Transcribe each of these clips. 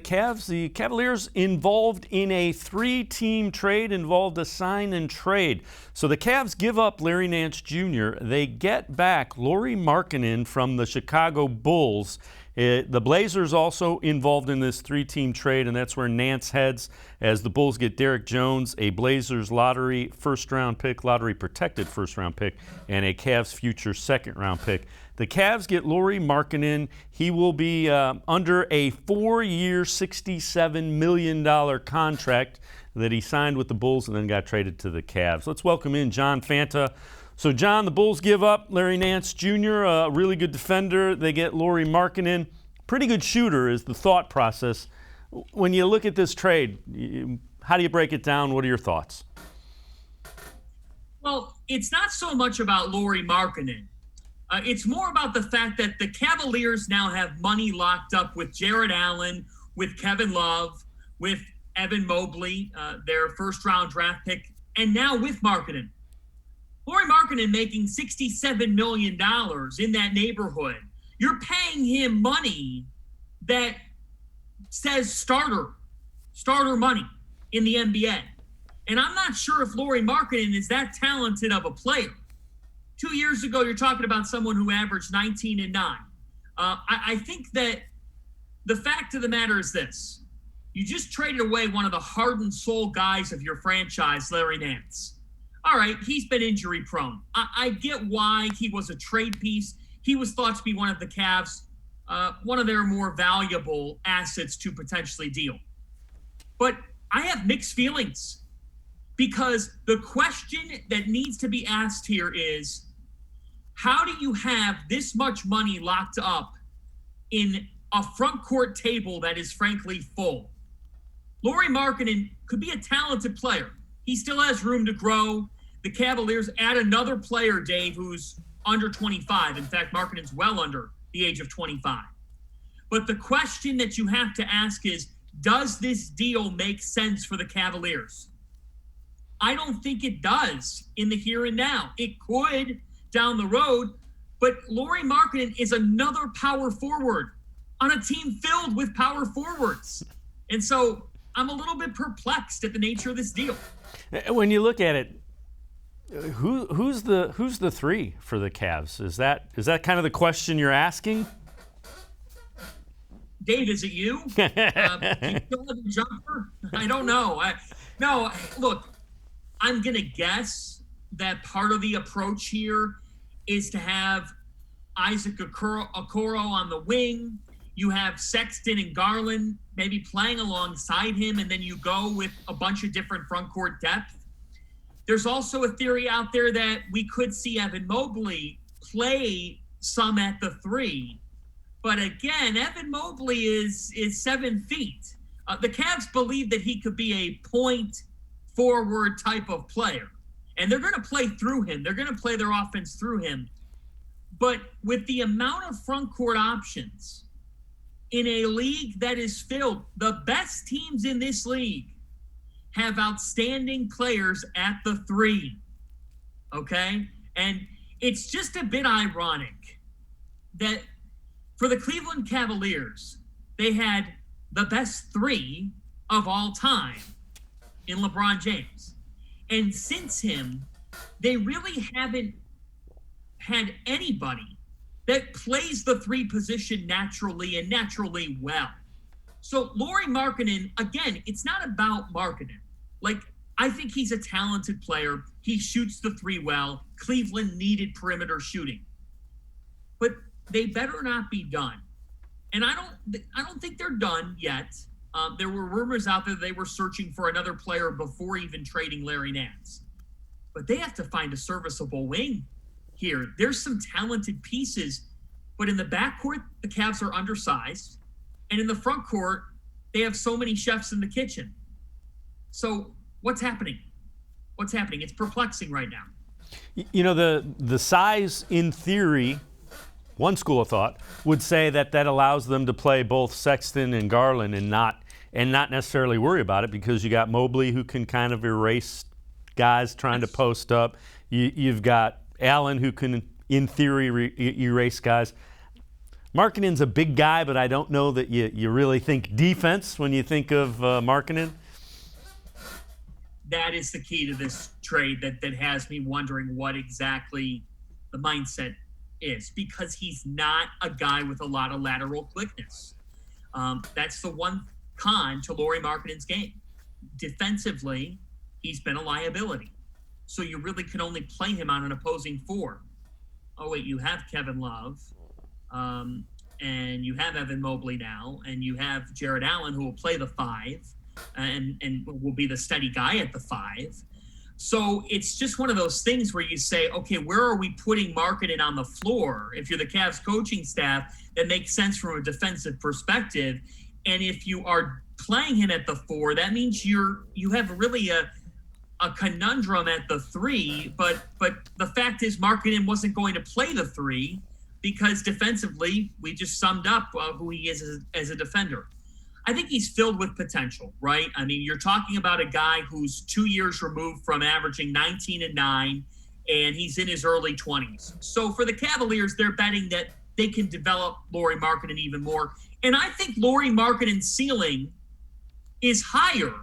The Cavaliers involved in a 3-team trade, involved a sign and trade. So the Cavs give up Larry Nance Jr. They get back Lauri Markkanen from the Chicago Bulls. The Blazers also involved in this 3-team trade, and that's where Nance heads as the Bulls get Derek Jones, a Blazers lottery first-round pick, lottery-protected first-round pick, and a Cavs future second-round pick. The Cavs get Lauri Markkanen. He will be under a 4-year, $67 million contract that he signed with the Bulls and then got traded to the Cavs. Let's welcome in John Fanta. So, John, the Bulls give up Larry Nance Jr., a really good defender. They get Lauri Markkanen. Pretty good shooter is the thought process. When you look at this trade, how do you break it down? What are your thoughts? Well, it's not so much about Lauri Markkanen. It's more about the fact that the Cavaliers now have money locked up with Jared Allen, with Kevin Love, with Evan Mobley, their first-round draft pick, and now with Markkanen. Lauri Markkanen making $67 million in that neighborhood. You're paying him money that says starter money in the NBA. And I'm not sure if Lauri Markkanen is that talented of a player. 2 years ago, you're talking about someone who averaged 19 and 9. I think that the fact of the matter is this. You just traded away one of the heart and soul guys of your franchise, Larry Nance. All right, he's been injury prone. I get why he was a trade piece. He was thought to be one of the Cavs, one of their more valuable assets to potentially deal. But I have mixed feelings because the question that needs to be asked here is, how do you have this much money locked up in a front court table that is frankly full? Lauri Markkanen could be a talented player. He still has room to grow. The Cavaliers add another player, Dave, who's under 25. In fact, Markkanen's well under the age of 25. But the question that you have to ask is, does this deal make sense for the Cavaliers? I don't think it does in the here and now. It could down the road, but Lauri Markkanen is another power forward on a team filled with power forwards. And so I'm a little bit perplexed at the nature of this deal. When you look at it, who's the three for the Cavs? Is that kind of the question you're asking? Dave, is it you? Do you still have a jumper? I don't know. No, look, I'm going to guess that part of the approach here is to have Isaac Okoro on the wing. You have Sexton and Garland maybe playing alongside him, and then you go with a bunch of different front court depth. There's also a theory out there that we could see Evan Mobley play some at the 3. But again, Evan Mobley is 7 feet. The Cavs believe that he could be a point forward type of player. And they're going to play through him. They're going to play their offense through him. But with the amount of front court options in a league that is filled, the best teams in this league have outstanding players at the 3. Okay? And it's just a bit ironic that for the Cleveland Cavaliers, they had the best 3 of all time in LeBron James. And since him, they really haven't had anybody that plays the 3 position naturally and naturally well. So Lauri Markkanen, again, it's not about Markkanen. Like, I think he's a talented player. He shoots the 3 well. Cleveland needed perimeter shooting. But they better not be done. And I don't think they're done yet. There were rumors out there they were searching for another player before even trading Larry Nance. But they have to find a serviceable wing here. There's some talented pieces, but in the backcourt, the Cavs are undersized. And in the front court, they have so many chefs in the kitchen. So what's happening? What's happening? It's perplexing right now. You know, the size in theory, one school of thought would say that allows them to play both Sexton and Garland and not necessarily worry about it, because you got Mobley who can kind of erase guys trying to post up. You've got Allen who can, in theory, erase guys. Markkanen's a big guy, but I don't know that you really think defense when you think of Markkanen. That is the key to this trade that has me wondering what exactly the mindset is, because he's not a guy with a lot of lateral quickness. That's the one con to Lauri Markkanen's game. Defensively, he's been a liability. So you really can only play him on an opposing four. Oh, wait, you have Kevin Love, and you have Evan Mobley now, and you have Jared Allen, who will play the 5, and will be the steady guy at the 5. So it's just one of those things where you say, okay, where are we putting Markkanen on the floor? If you're the Cavs coaching staff, that makes sense from a defensive perspective. And if you are playing him at the 4, that means you have really a conundrum at the 3. But the fact is, Markkanen wasn't going to play the 3 because defensively, we just summed up who he is as a defender. I think he's filled with potential, right? I mean, you're talking about a guy who's 2 years removed from averaging 19 and 9, and he's in his early 20s. So for the Cavaliers, they're betting that they can develop Lauri Markkanen even more. And I think Lauri Markkanen's ceiling is higher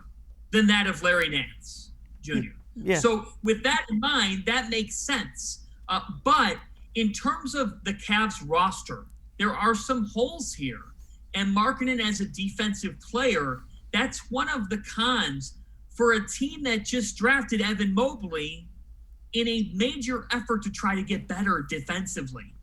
than that of Larry Nance Jr. Yeah. So with that in mind, that makes sense. But in terms of the Cavs roster, there are some holes here. And Markkanen as a defensive player, that's one of the cons for a team that just drafted Evan Mobley in a major effort to try to get better defensively.